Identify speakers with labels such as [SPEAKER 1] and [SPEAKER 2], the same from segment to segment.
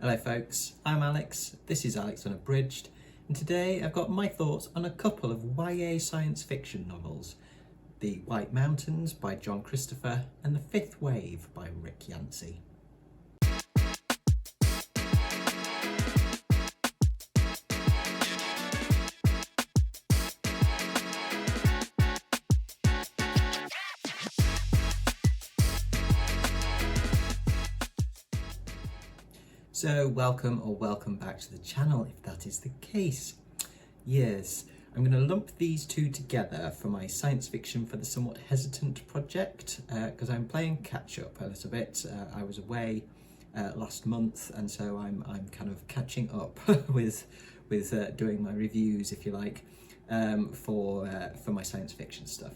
[SPEAKER 1] Hello folks, I'm Alex, this is Alex Unabridged, and today I've got my thoughts on a couple of YA science fiction novels, The White Mountains by John Christopher and The Fifth Wave by Rick Yancey. So welcome back to the channel if that is the case. Yes, I'm going to lump these two together for my science fiction for the somewhat hesitant project because I'm playing catch up a little bit. I was away last month, and so I'm kind of catching up with doing my reviews, if you like, for my science fiction stuff.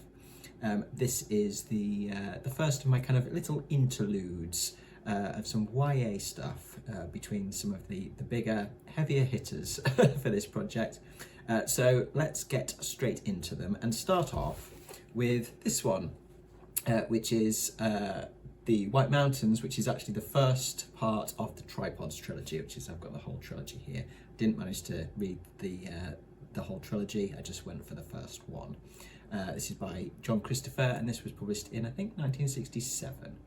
[SPEAKER 1] This is the first of my kind of little interludes of some YA stuff between some of the bigger, heavier hitters for this project. So let's get straight into them and start off with this one, which is The White Mountains, which is actually the first part of the Tripods trilogy, which is, I've got the whole trilogy here. Didn't manage to read the whole trilogy, I just went for the first one. This is by John Christopher, and this was published in, I think, 1967.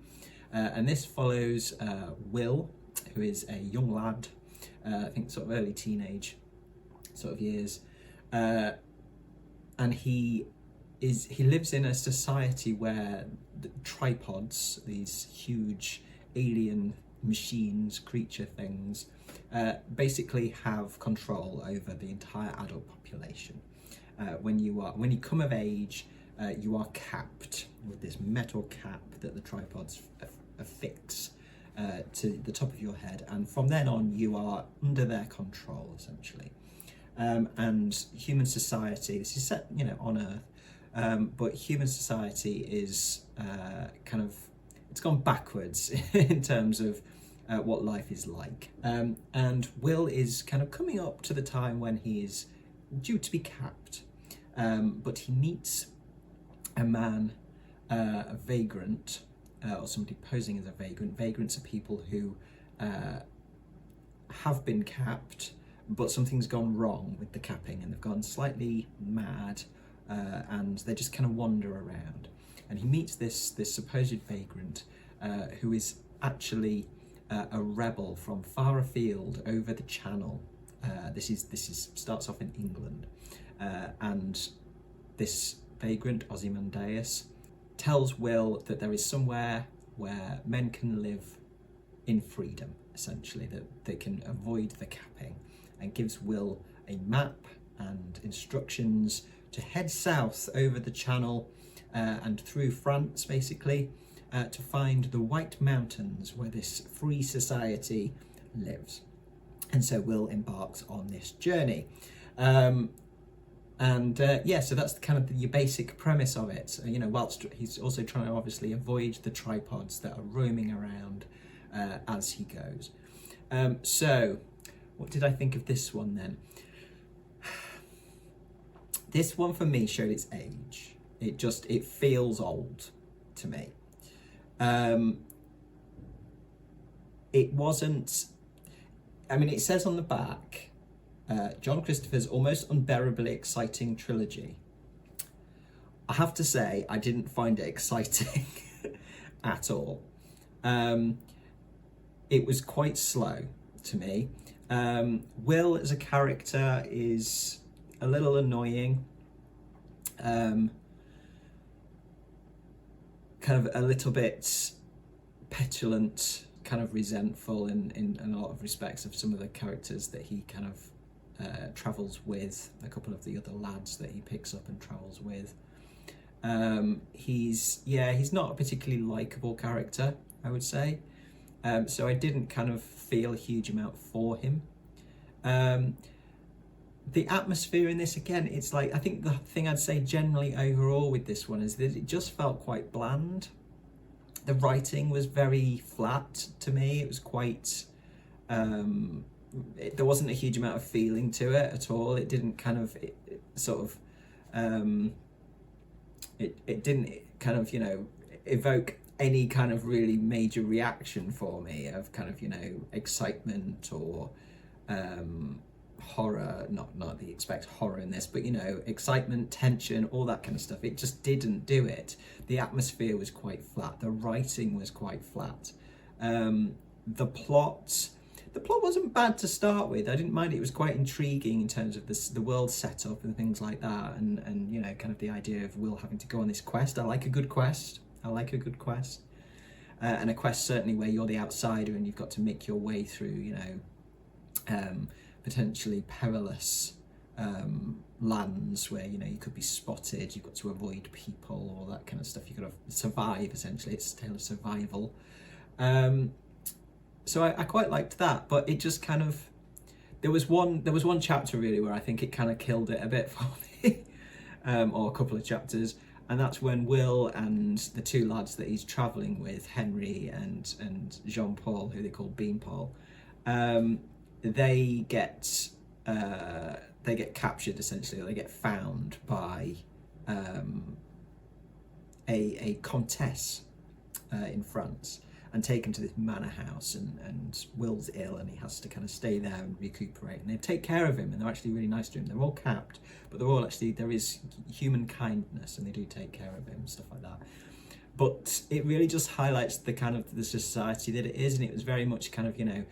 [SPEAKER 1] And this follows Will, who is a young lad, I think sort of early teenage sort of years, and he lives in a society where the tripods, these huge alien machines, creature things, basically have control over the entire adult population. When you come of age, you are capped with this metal cap that the tripods affix to the top of your head, and from then on you are under their control essentially. And human society, this is set, on Earth, but human society is it's gone backwards in terms of what life is like. And Will is kind of coming up to the time when he is due to be capped, but he meets a man, a vagrant, or somebody posing as a vagrant. Vagrants are people who have been capped, but something's gone wrong with the capping and they've gone slightly mad, and they just kind of wander around. And he meets this supposed vagrant who is actually a rebel from far afield over the channel. This starts off in England, and this vagrant, Ozymandias, tells Will that there is somewhere where men can live in freedom, essentially, that they can avoid the capping, and gives Will a map and instructions to head south over the channel and through France, basically, to find the White Mountains where this free society lives. And so Will embarks on this journey. So that's kind of your basic premise of it. Whilst he's also trying to obviously avoid the tripods that are roaming around as he goes. So what did I think of this one then? This one for me showed its age. It feels old to me. It wasn't, it says on the back, John Christopher's almost unbearably exciting trilogy. I have to say, I didn't find it exciting at all. It was quite slow to me. Will as a character is a little annoying, kind of a little bit petulant, kind of resentful in a lot of respects of some of the characters that he kind of travels with, a couple of the other lads that he picks up and travels with. He's not a particularly likable character, I would say. So I didn't kind of feel a huge amount for him. The atmosphere in this, again, it's like, I think the thing I'd say generally overall with this one is that it just felt quite bland. The writing was very flat to me. It was quite, there wasn't a huge amount of feeling to it at all. It didn't kind of, it didn't kind of, evoke any kind of really major reaction for me of kind of, you know, excitement or horror, not that you expect horror in this, but, you know, excitement, tension, all that kind of stuff. It just didn't do it. The atmosphere was quite flat. The writing was quite flat. The plot wasn't bad to start with. I didn't mind it. It was quite intriguing in terms of the world setup and things like that, and you know, kind of the idea of Will having to go on this quest. I like a good quest. And a quest certainly where you're the outsider and you've got to make your way through, you know, potentially perilous lands where, you know, you could be spotted, you've got to avoid people, all that kind of stuff. You've got to survive, essentially. It's a tale of survival. So I quite liked that, but it just kind of, there was one chapter really where I think it kind of killed it a bit for me, or a couple of chapters, and that's when Will and the two lads that he's travelling with, Henry and Jean-Paul, who they call Beanpole, they get captured, essentially, or they get found by a comtesse in France, and taken to this manor house, and Will's ill and he has to kind of stay there and recuperate, and they take care of him, and they're actually really nice to him. They're all capped, but they're all actually, there is human kindness, and they do take care of him, stuff like that. But it really just highlights the kind of the society that it is, and it was very much kind of, you know,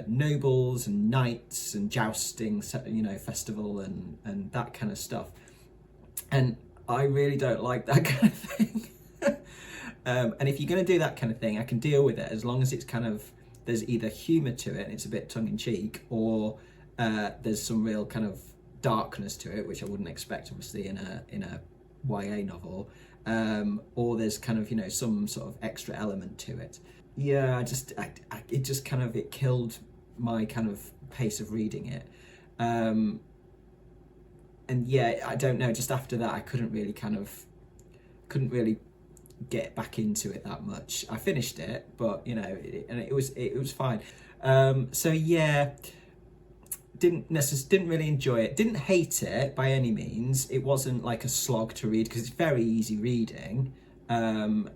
[SPEAKER 1] nobles and knights and jousting, you know, festival and that kind of stuff. And I really don't like that kind of thing. And if you're going to do that kind of thing, I can deal with it as long as it's kind of, there's either humour to it and it's a bit tongue-in-cheek, or there's some real kind of darkness to it, which I wouldn't expect, obviously, in a YA novel, or there's kind of, you know, some sort of extra element to it. Yeah, it just kind of, it killed my kind of pace of reading it. And yeah, I don't know, just after that I couldn't really get back into it that much. I finished it, but, you know, it was fine. So yeah, didn't really enjoy it. Didn't hate it by any means. It wasn't like a slog to read because it's very easy reading, and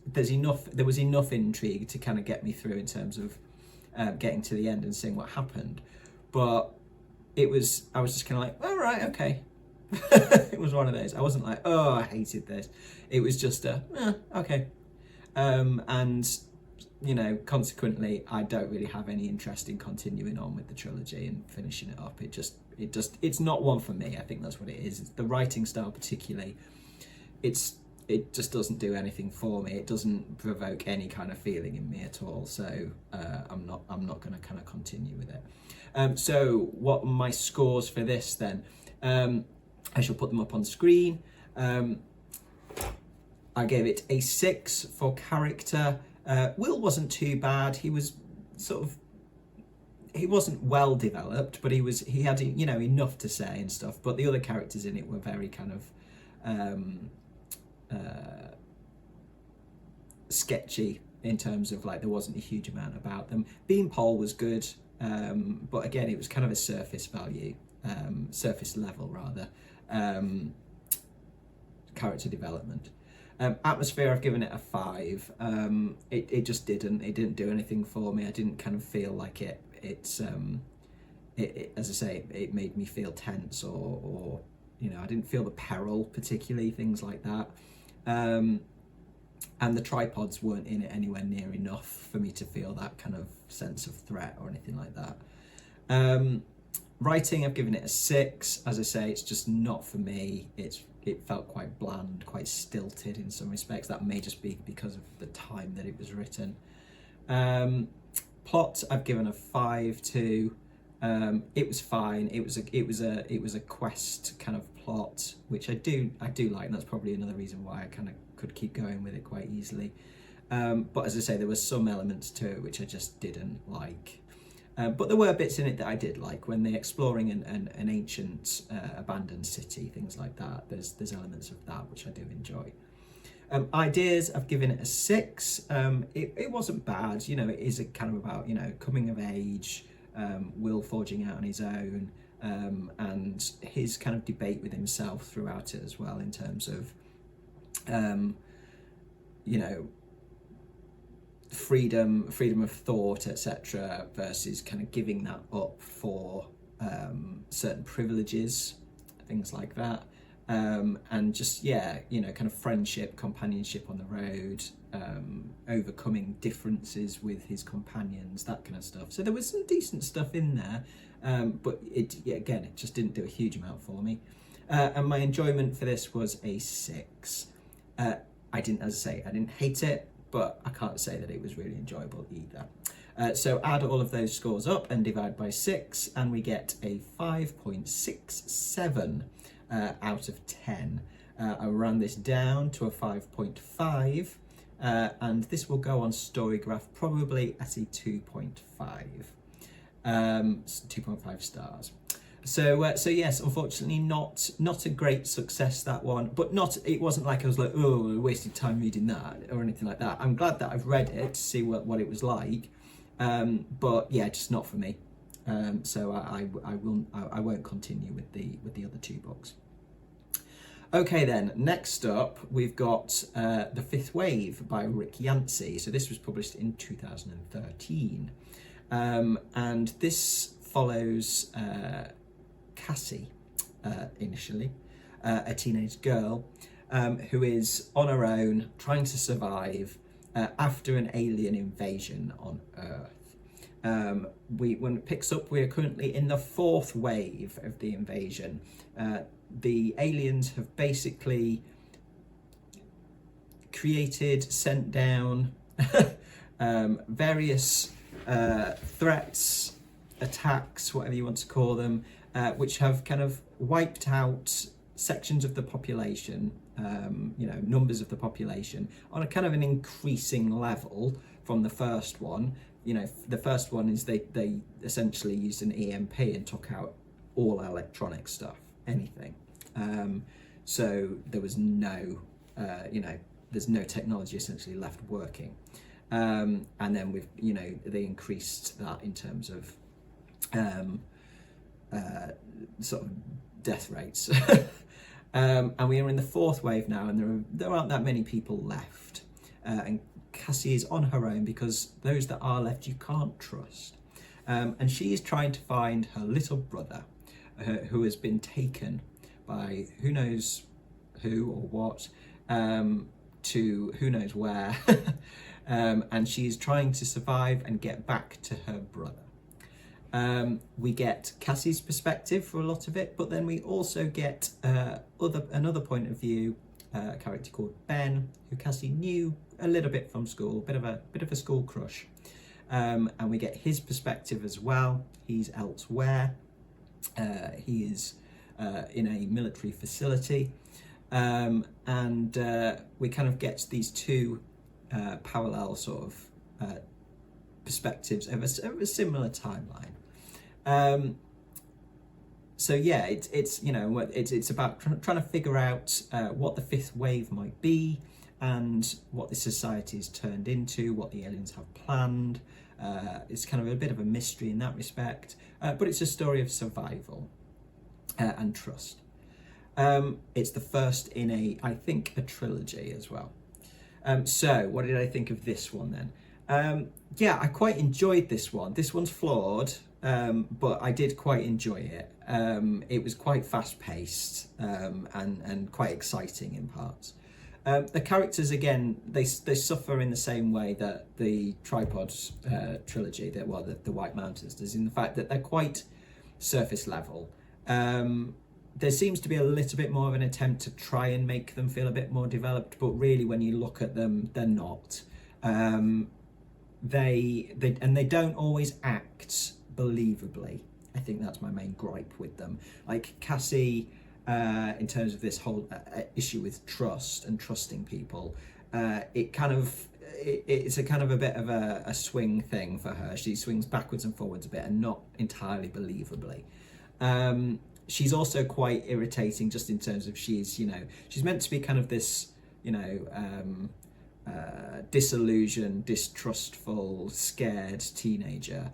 [SPEAKER 1] there was enough intrigue to kind of get me through in terms of getting to the end and seeing what happened. But I was just kind of like, all right, okay. It was one of those. I wasn't like, oh, I hated this. It was just okay. And, you know, consequently, I don't really have any interest in continuing on with the trilogy and finishing it up. It's not one for me. I think that's what it is. It's the writing style particularly. It just doesn't do anything for me. It doesn't provoke any kind of feeling in me at all. So I'm not going to kind of continue with it. So what are my scores for this then? I shall put them up on screen. I gave it a 6 for character. Will wasn't too bad. He was he wasn't well developed, but he had, you know, enough to say and stuff. But the other characters in it were very kind of sketchy in terms of, like, there wasn't a huge amount about them. Beanpole was good, but again, it was kind of a surface level rather. Character development. Atmosphere, I've given it a 5. It just didn't do anything for me. I didn't kind of feel like it as I say, it made me feel tense, or you know, I didn't feel the peril particularly, things like that. And the tripods weren't in it anywhere near enough for me to feel that kind of sense of threat or anything like that. Writing, I've given it a 6. As I say, it's just not for me. It felt quite bland, quite stilted in some respects. That may just be because of the time that it was written. Plot, I've given a 5 to. It was fine. It was a quest kind of plot, which I do like, and that's probably another reason why I kind of could keep going with it quite easily. But as I say, there were some elements to it which I just didn't like. But there were bits in it that I did like, when they're exploring an ancient abandoned city, things like that. There's elements of that which I do enjoy. Ideas, I've given it a 6. It wasn't bad, you know. It is a kind of about, you know, coming of age, Will forging out on his own, and his kind of debate with himself throughout it as well, in terms of, you know, freedom of thought, etc., versus kind of giving that up for certain privileges, things like that. And just, yeah, you know, kind of friendship, companionship on the road, overcoming differences with his companions, that kind of stuff. So there was some decent stuff in there, but again, it just didn't do a huge amount for me. And my enjoyment for this was a 6. I didn't hate it, but I can't say that it was really enjoyable either. So add all of those scores up and divide by 6, and we get a 5.67 out of 10. I ran this down to a 5.5, and this will go on Storygraph probably at a 2.5, 2.5 stars. So yes, unfortunately not a great success, that one, but it wasn't like I was like, oh, I wasted time reading that or anything like that. I'm glad that I've read it to see what it was like, but yeah, just not for me. So I won't continue with the other 2 books. Okay then, next up we've got The Fifth Wave by Rick Yancey. So this was published in 2013, and this follows Cassie, initially, a teenage girl who is on her own trying to survive after an alien invasion on Earth. When it picks up, we are currently in the 4th wave of the invasion. The aliens have basically sent down various threats, attacks, whatever you want to call them, which have kind of wiped out sections of the population, numbers of the population on a kind of an increasing level from the first one. You know, the first one is they essentially used an EMP and took out all electronic stuff, anything. So there was no, there's no technology essentially left working. And then they increased that in terms of sort of death rates. And we are in the 4th wave now, and there aren't that many people left. And Cassie is on her own because those that are left you can't trust. And she is trying to find her little brother, who has been taken by who knows who or what, to who knows where. And she's trying to survive and get back to her brother. We get Cassie's perspective for a lot of it, but then we also get another point of view, a character called Ben, who Cassie knew a little bit from school, bit of a school crush, and we get his perspective as well. He's elsewhere. He is in a military facility, and we kind of get these 2 parallel sort of perspectives of a similar timeline. So yeah, it's about trying to figure out what the 5th wave might be, and what the society has turned into, what the aliens have planned. It's kind of a bit of a mystery in that respect, but it's a story of survival and trust. It's the first in I think a trilogy as well. So what did I think of this one then? Yeah, I quite enjoyed this one. This one's flawed, but I did quite enjoy it. It was quite fast-paced and quite exciting in parts. The characters, again, they suffer in the same way that the Tripod trilogy, the White Mountains, does, in the fact that they're quite surface level. There seems to be a little bit more of an attempt to try and make them feel a bit more developed, but really when you look at them, they're not. They don't always act believably. I think that's my main gripe with them. Like Cassie, in terms of this whole issue with trust and trusting people, it's a kind of a bit of a swing thing for her. She swings backwards and forwards a bit and not entirely believably. She's also quite irritating just in terms of she's meant to be kind of this, disillusioned, distrustful, scared teenager.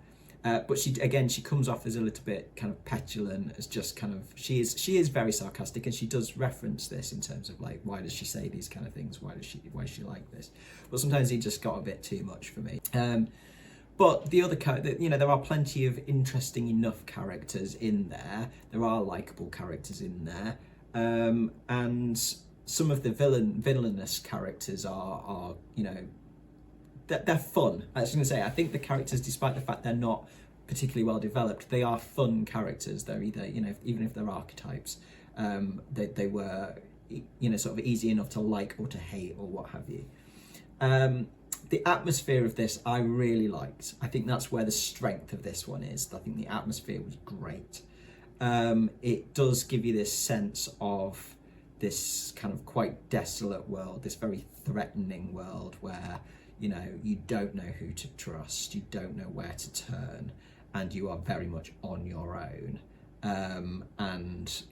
[SPEAKER 1] But she comes off as a little bit kind of petulant, as just kind of, she is very sarcastic, and she does reference this in terms of like, why does she say these kind of things? Why is she like this? But sometimes he just got a bit too much for me. But the other there are plenty of interesting enough characters in there. There are likable characters in there, and some of the villainous characters are they're fun. I was going to say, I think the characters, despite the fact they're not particularly well developed, they are fun characters. They're either, even if they're archetypes, they were, sort of easy enough to like or to hate or what have you. The atmosphere of this I really liked. I think that's where the strength of this one is. I think the atmosphere was great. It does give you this sense of this kind of quite desolate world, this very threatening world where you don't know who to trust, you don't know where to turn, and you are very much on your own. And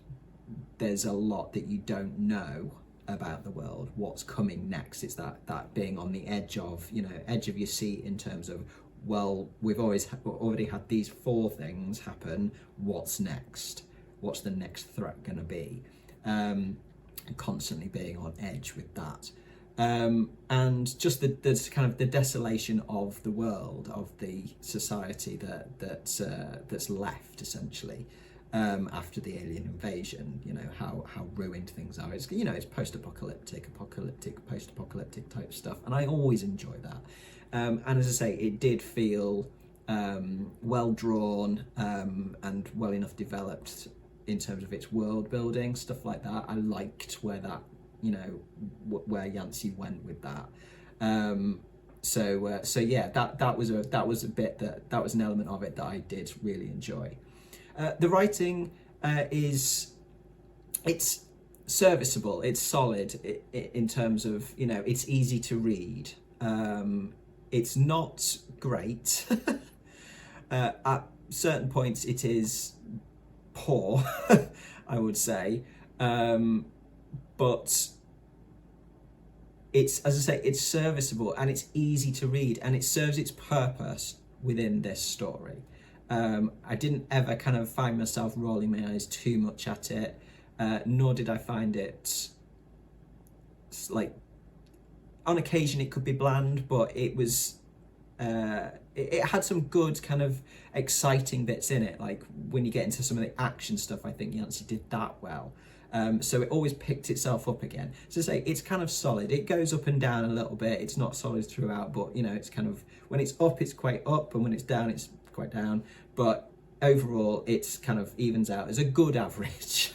[SPEAKER 1] there's a lot that you don't know about the world, what's coming next. It's that being on the edge of your seat in terms of, well, we've already had these 4 things happen. What's next? What's the next threat going to be? And constantly being on edge with that. And just the kind of the desolation of the world, of the society that's left essentially after the alien invasion. How ruined things are. It's it's post-apocalyptic type stuff, and I always enjoy that. And as I say, it did feel well drawn and well enough developed in terms of its world building, stuff like that. I liked where that. Where Yancey went with that. So yeah, that was a bit that was an element of it that I did really enjoy. The writing it's serviceable, it's solid in terms of it's easy to read. It's not great. At certain points, it is poor, I would say. But it's, as I say, it's serviceable and it's easy to read, and it serves its purpose within this story. I didn't ever kind of find myself rolling my eyes too much at it, nor did I find it, like, on occasion it could be bland, but it was, it had some good kind of exciting bits in it. Like when you get into some of the action stuff, I think Yancey did that well. So it always picked itself up again. So to say, it's kind of solid. It goes up and down a little bit. It's not solid throughout, but it's kind of, when it's up, it's quite up, and when it's down, it's quite down. But overall, it's kind of evens out as a good average.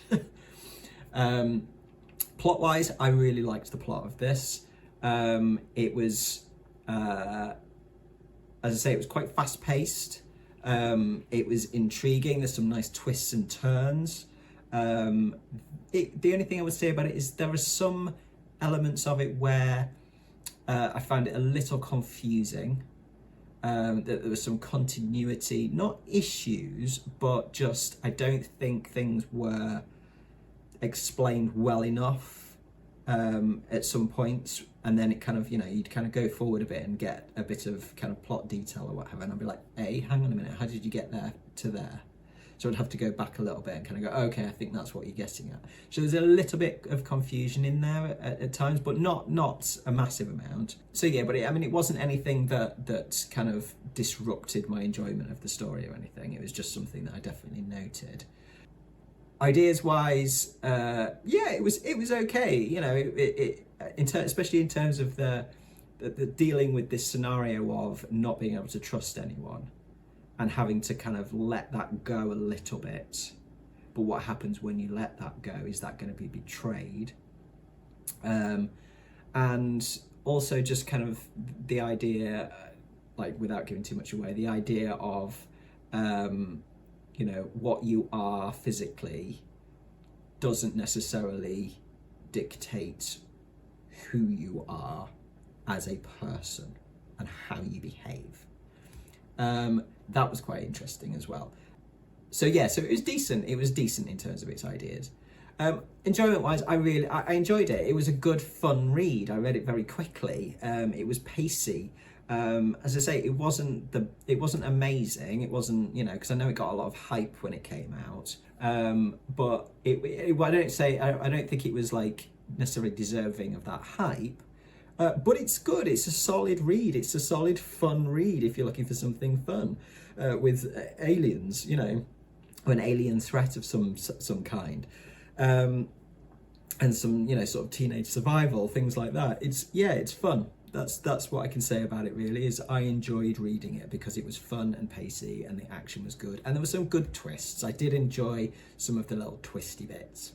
[SPEAKER 1] Plot-wise, I really liked the plot of this. It was, as I say, it was quite fast-paced. It was intriguing. There's some nice twists and turns. The only thing I would say about it is there are some elements of it where I found it a little confusing. That there was some continuity, not issues, but just I don't think things were explained well enough at some points, and then it kind of you'd kind of go forward a bit and get a bit of kind of plot detail or whatever, and I'd be like, hey, hang on a minute, how did you get there to there? So I'd have to go back a little bit and kind of go, okay, I think that's what you're getting at. So there's a little bit of confusion in there at times, but not a massive amount. So yeah, but it wasn't anything that kind of disrupted my enjoyment of the story or anything. It was just something that I definitely noted. Ideas wise, yeah, it was okay. Especially in terms of the dealing with this scenario of not being able to trust anyone and having to kind of let that go a little bit. But what happens when you let that go? Is that going to be betrayed? And also just kind of the idea, like without giving too much away, the idea of, what you are physically doesn't necessarily dictate who you are as a person and how you behave. That was quite interesting as well. So yeah, so it was decent. It was decent in terms of its ideas. Enjoyment wise, I enjoyed it. It was a good, fun read. I read it very quickly. It was pacey. As I say, it wasn't amazing. It wasn't, you know, because I know it got a lot of hype when it came out. But I don't think it was like necessarily deserving of that hype. But it's good. It's a solid read. It's a solid, fun read if you're looking for something fun with aliens, you know, or an alien threat of some kind, and some, you know, sort of teenage survival, things like that. It's fun. That's what I can say about it, really, is I enjoyed reading it because it was fun and pacey and the action was good and there were some good twists. I did enjoy some of the little twisty bits.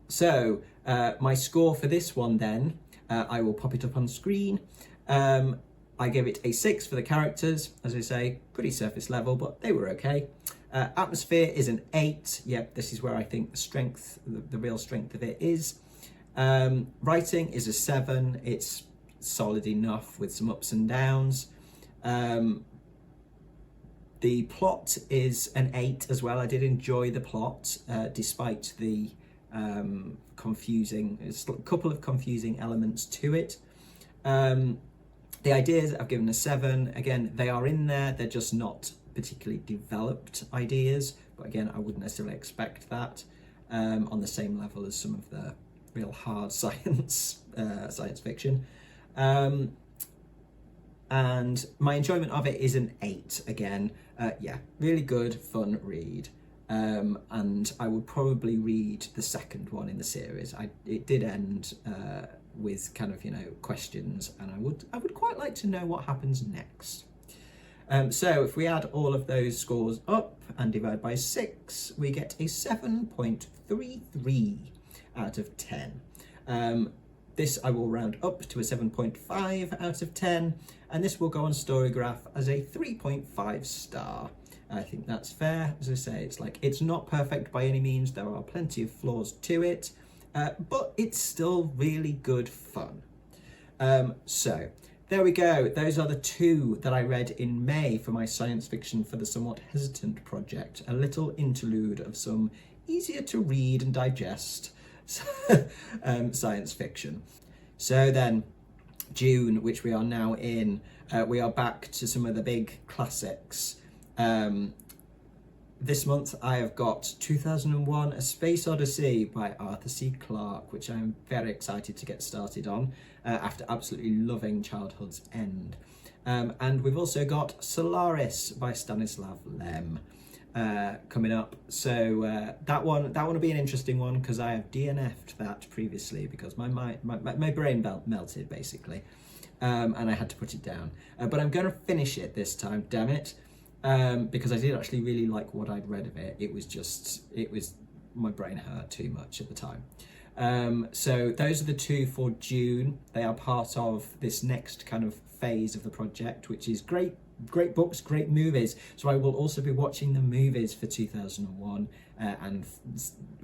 [SPEAKER 1] So my score for this one then, I will pop it up on screen. I gave it a 6 for the characters. As I say, pretty surface level, but they were okay. Atmosphere is an 8. Yep, this is where I think the strength, the real strength of it is. Writing is a 7. It's solid enough with some ups and downs. The plot is an 8 as well. I did enjoy the plot, despite the there's a couple of confusing elements to it. The ideas I've given a 7. Again, they are in there. They're just not particularly developed ideas. But again, I wouldn't necessarily expect that on the same level as some of the real hard science fiction. And my enjoyment of it is an 8 again. Yeah, really good, fun read. And I would probably read the second one in the series. It did end with kind of, you know, questions, and I would quite like to know what happens next. So if we add all of those scores up and divide by 6, we get a 7.33 out of 10. This I will round up to a 7.5 out of 10, and this will go on Storygraph as a 3.5 star. I think that's fair. As I say, it's not perfect by any means. There are plenty of flaws to it, but it's still really good fun. So there we go. Those are the 2 that I read in May for my Science Fiction for the Somewhat Hesitant project. A little interlude of some easier to read and digest science fiction. So then, June, which we are now in, we are back to some of the big classics. This month I have got 2001 A Space Odyssey by Arthur C. Clarke, which I'm very excited to get started on after absolutely loving Childhood's End. And we've also got Solaris by Stanislav Lem coming up. So that one will be an interesting one because I have DNF'd that previously because my brain melted basically, and I had to put it down. But I'm going to finish it this time, damn it. Because I did actually really like what I'd read of it. My brain hurt too much at the time. So those are the 2 for June. They are part of this next kind of phase of the project, which is great books, great movies. So I will also be watching the movies for 2001 and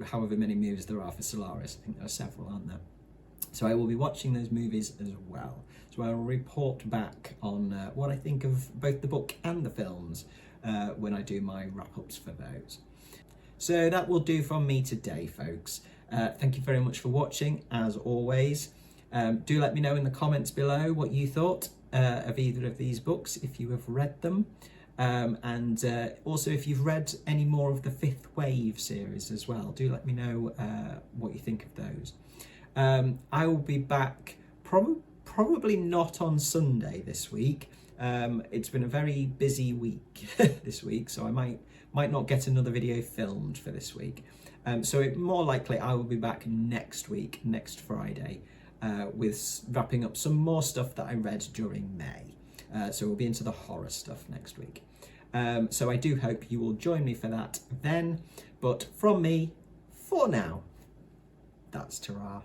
[SPEAKER 1] however many movies there are for Solaris. I think there are several, aren't there? So I will be watching those movies as well. So I will report back on what I think of both the book and the films when I do my wrap-ups for those. So that will do from me today, folks. Thank you very much for watching, as always. Do let me know in the comments below what you thought of either of these books, if you have read them. And also if you've read any more of the Fifth Wave series as well. Do let me know what you think of those. I will be back probably not on Sunday this week. It's been a very busy week this week, so I might not get another video filmed for this week. So more likely I will be back next week, next Friday, with wrapping up some more stuff that I read during May. So we'll be into the horror stuff next week. So I do hope you will join me for that then. But from me, for now, that's ta-ra.